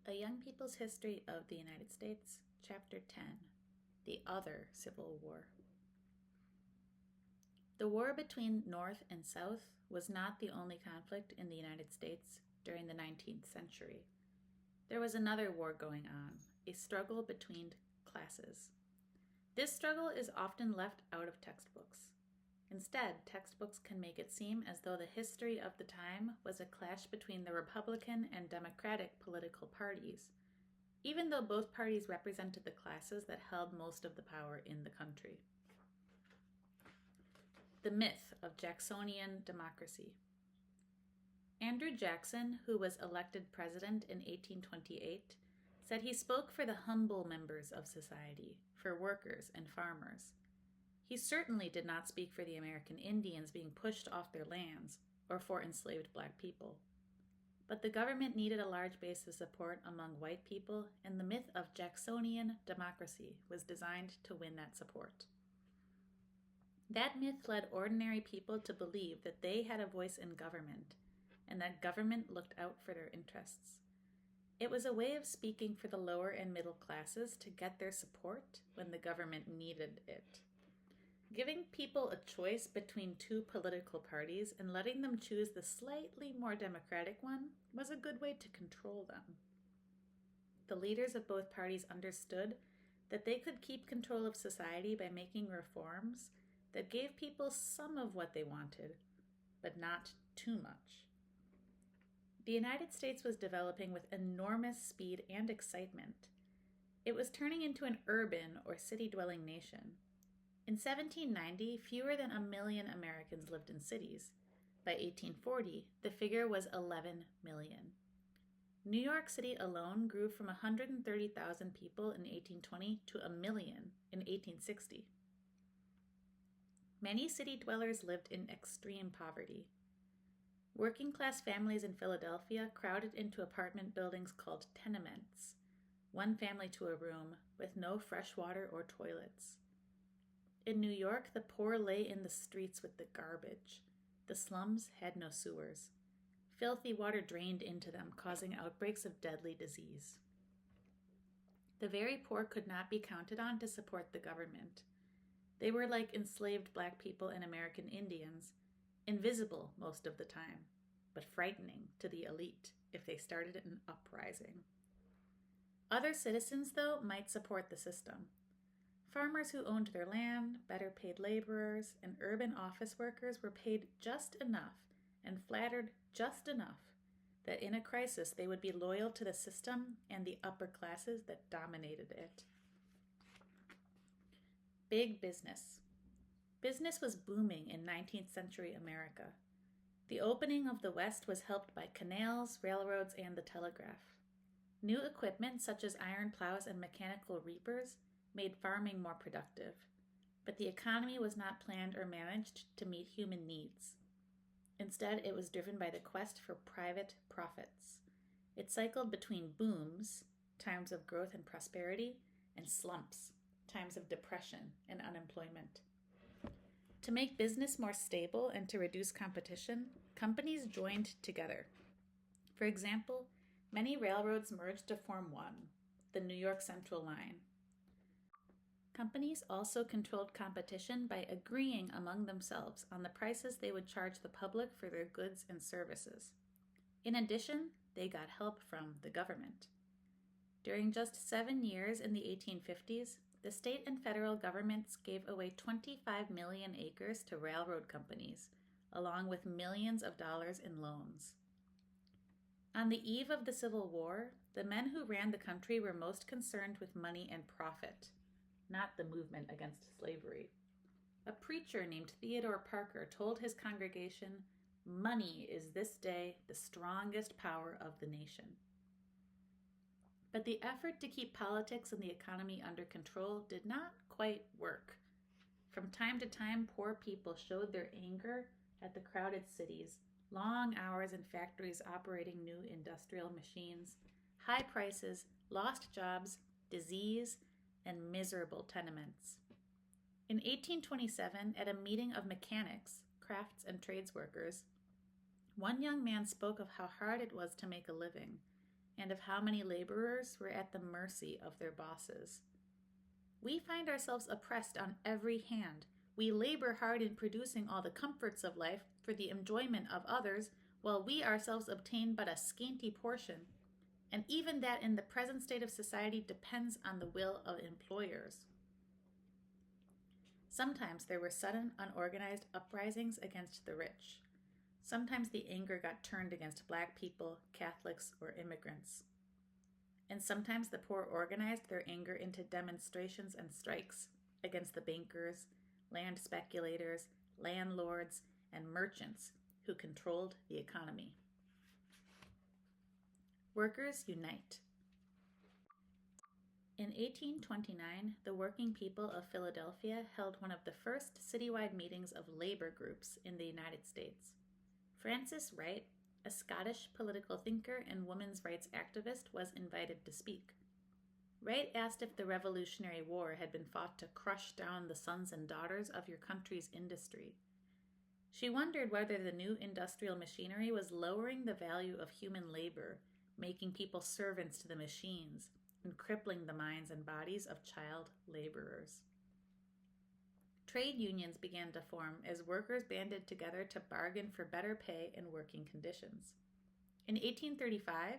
A Young People's History of the United States, Chapter 10, The Other Civil War. The war between North and South was not the only conflict in the United States during the 19th century. There was another war going on, a struggle between classes. This struggle is often left out of textbooks. Instead, textbooks can make it seem as though the history of the time was a clash between the Republican and Democratic political parties, even though both parties represented the classes that held most of the power in the country. The myth of Jacksonian democracy. Andrew Jackson, who was elected president in 1828, said he spoke for the humble members of society, for workers and farmers. He certainly did not speak for the American Indians being pushed off their lands or for enslaved black people. But the government needed a large base of support among white people, and the myth of Jacksonian democracy was designed to win that support. That myth led ordinary people to believe that they had a voice in government, and that government looked out for their interests. It was a way of speaking for the lower and middle classes to get their support when the government needed it. Giving people a choice between two political parties and letting them choose the slightly more democratic one was a good way to control them. The leaders of both parties understood that they could keep control of society by making reforms that gave people some of what they wanted, but not too much. The United States was developing with enormous speed and excitement. It was turning into an urban or city-dwelling nation. In 1790, fewer than 1 million Americans lived in cities. By 1840, the figure was 11 million. New York City alone grew from 130,000 people in 1820 to 1 million in 1860. Many city dwellers lived in extreme poverty. Working-class families in Philadelphia crowded into apartment buildings called tenements, one family to a room, with no fresh water or toilets. In New York, the poor lay in the streets with the garbage. The slums had no sewers. Filthy water drained into them, causing outbreaks of deadly disease. The very poor could not be counted on to support the government. They were like enslaved black people and American Indians, invisible most of the time, but frightening to the elite if they started an uprising. Other citizens, though, might support the system. Farmers who owned their land, better paid laborers, and urban office workers were paid just enough and flattered just enough that in a crisis they would be loyal to the system and the upper classes that dominated it. Big business. Business was booming in 19th century America. The opening of the West was helped by canals, railroads, and the telegraph. New equipment such as iron plows and mechanical reapers made farming more productive, but the economy was not planned or managed to meet human needs. Instead, it was driven by the quest for private profits. It cycled between booms, times of growth and prosperity, and slumps, times of depression and unemployment. To make business more stable and to reduce competition, companies joined together. For example, many railroads merged to form one, the New York Central Line. Companies also controlled competition by agreeing among themselves on the prices they would charge the public for their goods and services. In addition, they got help from the government. During just 7 years in the 1850s, the state and federal governments gave away 25 million acres to railroad companies, along with millions of dollars in loans. On the eve of the Civil War, the men who ran the country were most concerned with money and profit, not the movement against slavery. A preacher named Theodore Parker told his congregation, "Money is this day the strongest power of the nation." But the effort to keep politics and the economy under control did not quite work. From time to time, poor people showed their anger at the crowded cities, long hours in factories operating new industrial machines, high prices, lost jobs, disease, and miserable tenements. In 1827, at a meeting of mechanics, crafts, and trades workers, one young man spoke of how hard it was to make a living and of how many laborers were at the mercy of their bosses. We find ourselves oppressed on every hand. We labor hard in producing all the comforts of life for the enjoyment of others, while we ourselves obtain but a scanty portion, and even that in the present state of society depends on the will of employers. Sometimes there were sudden, unorganized uprisings against the rich. Sometimes the anger got turned against Black people, Catholics, or immigrants. And sometimes the poor organized their anger into demonstrations and strikes against the bankers, land speculators, landlords, and merchants who controlled the economy. Workers unite. In 1829, the working people of Philadelphia held one of the first citywide meetings of labor groups in the United States. Frances Wright, a Scottish political thinker and women's rights activist, was invited to speak. Wright asked if the Revolutionary War had been fought to crush down the sons and daughters of your country's industry. She wondered whether the new industrial machinery was lowering the value of human labor, making people servants to the machines, and crippling the minds and bodies of child laborers. Trade unions began to form as workers banded together to bargain for better pay and working conditions. In 1835,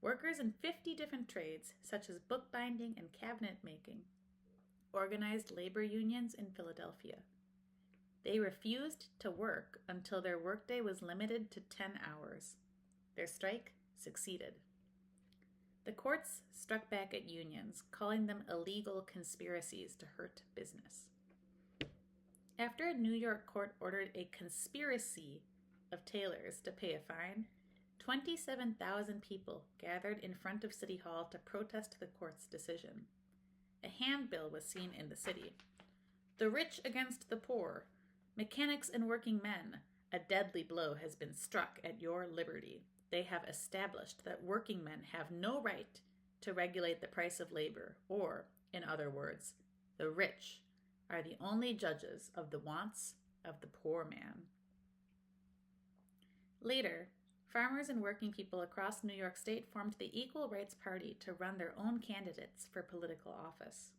workers in 50 different trades, such as bookbinding and cabinet making, organized labor unions in Philadelphia. They refused to work until their workday was limited to 10 hours. Their strike succeeded. The courts struck back at unions, calling them illegal conspiracies to hurt business. After a New York court ordered a conspiracy of tailors to pay a fine, 27,000 people gathered in front of City Hall to protest the court's decision. A handbill was seen in the city. The rich against the poor, mechanics and working men, a deadly blow has been struck at your liberty. They have established that working men have no right to regulate the price of labor, or, in other words, the rich are the only judges of the wants of the poor man. Later, farmers and working people across New York State formed the Equal Rights Party to run their own candidates for political office.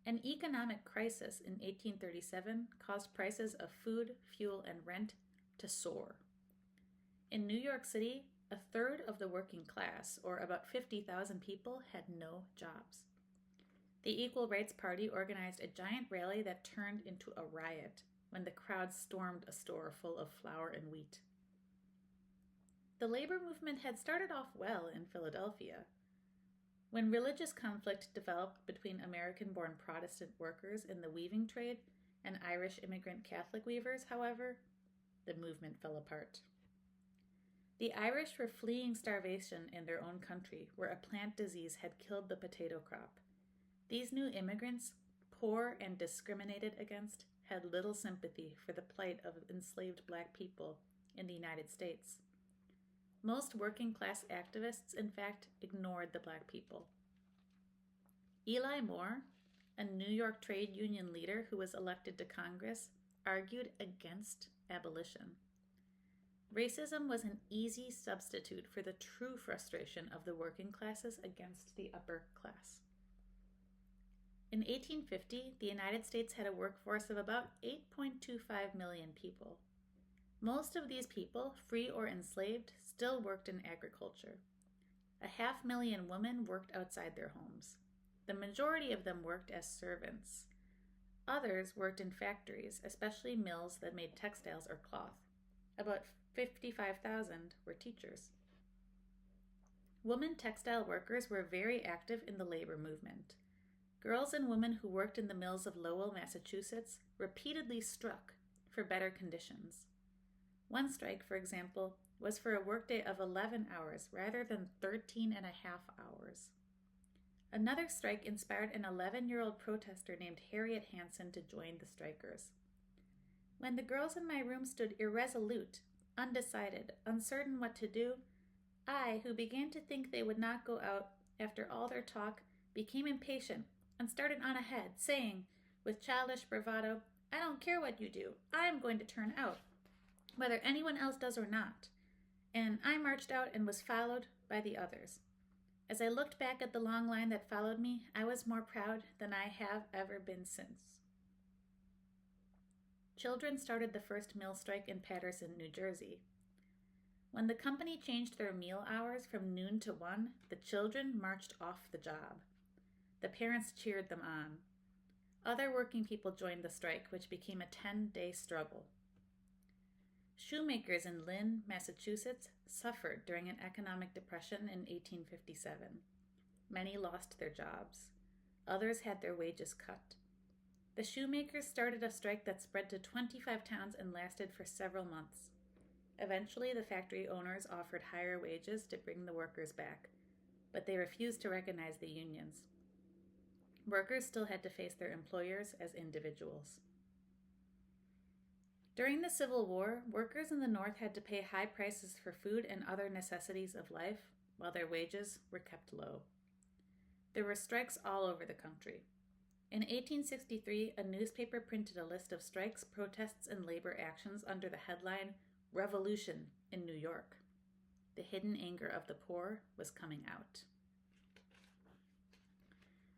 An economic crisis in 1837 caused prices of food, fuel, and rent to soar. In New York City, a third of the working class, or about 50,000 people, had no jobs. The Equal Rights Party organized a giant rally that turned into a riot when the crowd stormed a store full of flour and wheat. The labor movement had started off well in Philadelphia. When religious conflict developed between American-born Protestant workers in the weaving trade and Irish immigrant Catholic weavers, however, the movement fell apart. The Irish were fleeing starvation in their own country, where a plant disease had killed the potato crop. These new immigrants, poor and discriminated against, had little sympathy for the plight of enslaved Black people in the United States. Most working-class activists, in fact, ignored the Black people. Eli Moore, a New York trade union leader who was elected to Congress, argued against abolition. Racism was an easy substitute for the true frustration of the working classes against the upper class. In 1850, the United States had a workforce of about 8.25 million people. Most of these people, free or enslaved, still worked in agriculture. 500,000 women worked outside their homes. The majority of them worked as servants. Others worked in factories, especially mills that made textiles or cloth. About 55,000 were teachers. Women textile workers were very active in the labor movement. Girls and women who worked in the mills of Lowell, Massachusetts, repeatedly struck for better conditions. One strike, for example, was for a workday of 11 hours rather than 13 and a half hours. Another strike inspired an 11-year-old protester named Harriet Hanson to join the strikers. When the girls in my room stood irresolute, undecided, uncertain what to do, I, who began to think they would not go out after all their talk, became impatient and started on ahead, saying, with childish bravado, I don't care what you do, I am going to turn out, whether anyone else does or not. And I marched out and was followed by the others. As I looked back at the long line that followed me, I was more proud than I have ever been since. Children started the first mill strike in Paterson, New Jersey. When the company changed their meal hours from noon to 1, the children marched off the job. The parents cheered them on. Other working people joined the strike, which became a 10-day struggle. Shoemakers in Lynn, Massachusetts, suffered during an economic depression in 1857. Many lost their jobs. Others had their wages cut. The shoemakers started a strike that spread to 25 towns and lasted for several months. Eventually, the factory owners offered higher wages to bring the workers back, but they refused to recognize the unions. Workers still had to face their employers as individuals. During the Civil War, workers in the North had to pay high prices for food and other necessities of life, while their wages were kept low. There were strikes all over the country. In 1863, a newspaper printed a list of strikes, protests, and labor actions under the headline, "Revolution in New York." The hidden anger of the poor was coming out.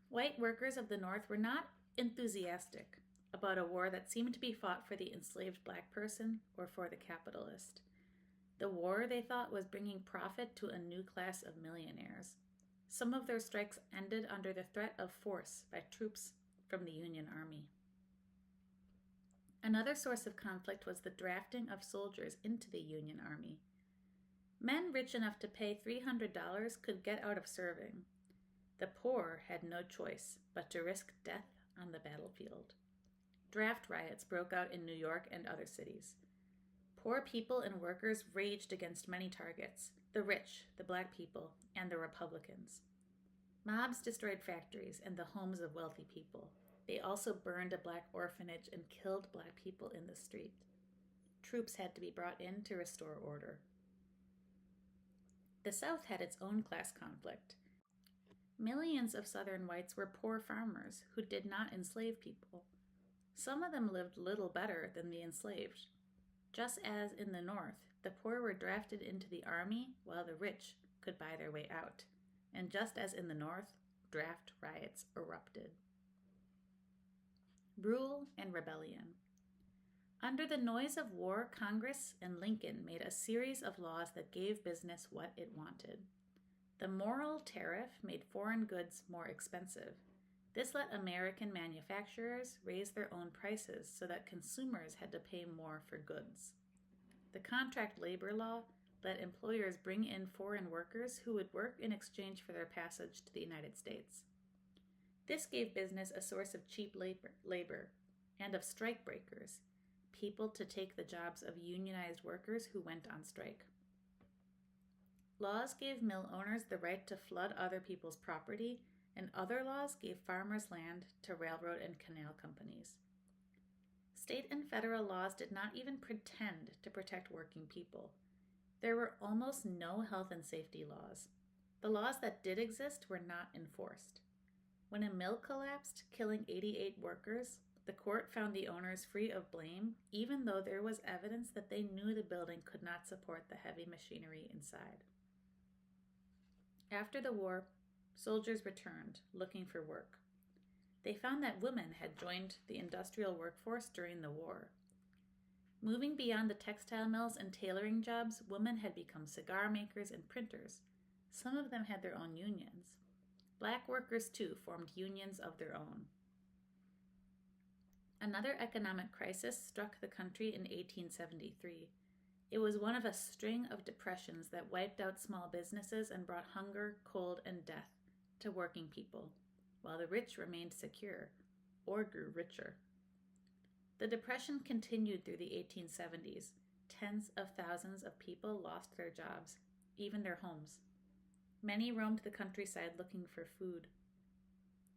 White workers of the North were not enthusiastic about a war that seemed to be fought for the enslaved black person or for the capitalist. The war, they thought, was bringing profit to a new class of millionaires. Some of their strikes ended under the threat of force by troops from the Union Army. Another source of conflict was the drafting of soldiers into the Union Army. Men rich enough to pay $300 could get out of serving. The poor had no choice but to risk death on the battlefield. Draft riots broke out in New York and other cities. Poor people and workers raged against many targets: the rich, the black people, and the Republicans. Mobs destroyed factories and the homes of wealthy people. They also burned a black orphanage and killed black people in the street. Troops had to be brought in to restore order. The South had its own class conflict. Millions of Southern whites were poor farmers who did not enslave people. Some of them lived little better than the enslaved. Just as in the North, the poor were drafted into the army while the rich could buy their way out. And just as in the North, draft riots erupted. Rule and rebellion. Under the noise of war, Congress and Lincoln made a series of laws that gave business what it wanted. The Morrill Tariff made foreign goods more expensive. This let American manufacturers raise their own prices so that consumers had to pay more for goods. The Contract Labor Law let employers bring in foreign workers who would work in exchange for their passage to the United States. This gave business a source of cheap labor and of strike breakers, people to take the jobs of unionized workers who went on strike. Laws gave mill owners the right to flood other people's property, and other laws gave farmers land to railroad and canal companies. State and federal laws did not even pretend to protect working people. There were almost no health and safety laws. The laws that did exist were not enforced. When a mill collapsed, killing 88 workers, the court found the owners free of blame, even though there was evidence that they knew the building could not support the heavy machinery inside. After the war, soldiers returned, looking for work. They found that women had joined the industrial workforce during the war. Moving beyond the textile mills and tailoring jobs, women had become cigar makers and printers. Some of them had their own unions. Black workers, too, formed unions of their own. Another economic crisis struck the country in 1873. It was one of a string of depressions that wiped out small businesses and brought hunger, cold, and death to working people, while the rich remained secure, or grew richer. The Depression continued through the 1870s. Tens of thousands of people lost their jobs, even their homes. Many roamed the countryside looking for food.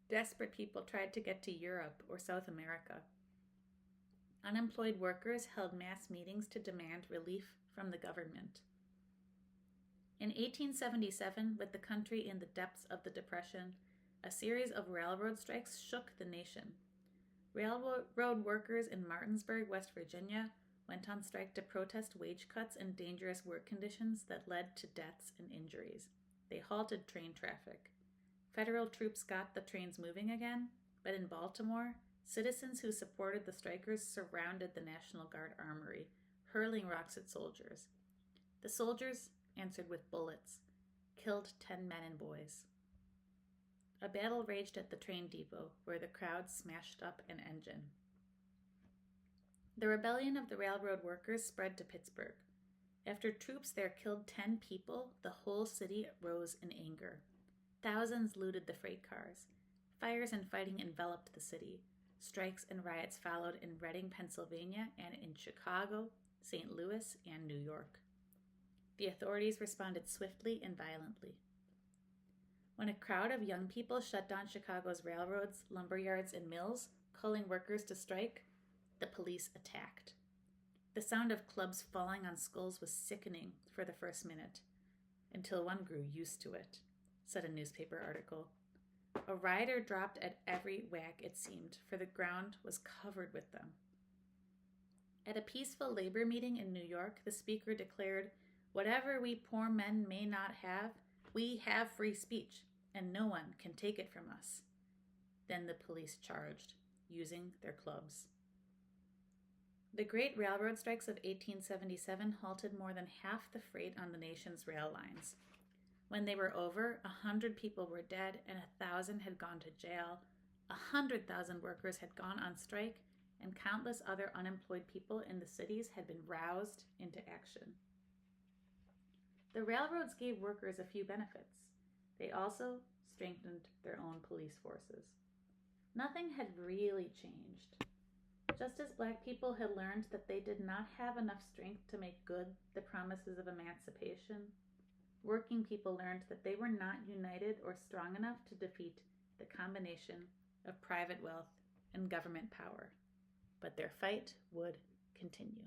Desperate people tried to get to Europe or South America. Unemployed workers held mass meetings to demand relief from the government. In 1877, with the country in the depths of the Depression, a series of railroad strikes shook the nation. Railroad workers in Martinsburg, West Virginia, went on strike to protest wage cuts and dangerous work conditions that led to deaths and injuries. They halted train traffic. Federal troops got the trains moving again, but in Baltimore, citizens who supported the strikers surrounded the National Guard armory, hurling rocks at soldiers. The soldiers answered with bullets, killed 10 men and boys. A battle raged at the train depot, where the crowd smashed up an engine. The rebellion of the railroad workers spread to Pittsburgh. After troops there killed 10 people, the whole city rose in anger. Thousands looted the freight cars. Fires and fighting enveloped the city. Strikes and riots followed in Reading, Pennsylvania, and in Chicago, St. Louis, and New York. The authorities responded swiftly and violently. When a crowd of young people shut down Chicago's railroads, lumberyards, and mills, calling workers to strike, the police attacked. The sound of clubs falling on skulls was sickening for the first minute, until one grew used to it, said a newspaper article. A rider dropped at every whack, it seemed, for the ground was covered with them. At a peaceful labor meeting in New York, the speaker declared, "Whatever we poor men may not have, we have free speech, and no one can take it from us." Then the police charged, using their clubs. The great railroad strikes of 1877 halted more than half the freight on the nation's rail lines. When they were over, 100 people were dead and 1,000 had gone to jail. 100,000 workers had gone on strike, and countless other unemployed people in the cities had been roused into action. The railroads gave workers a few benefits. They also strengthened their own police forces. Nothing had really changed. Just as Black people had learned that they did not have enough strength to make good the promises of emancipation, working people learned that they were not united or strong enough to defeat the combination of private wealth and government power. But their fight would continue.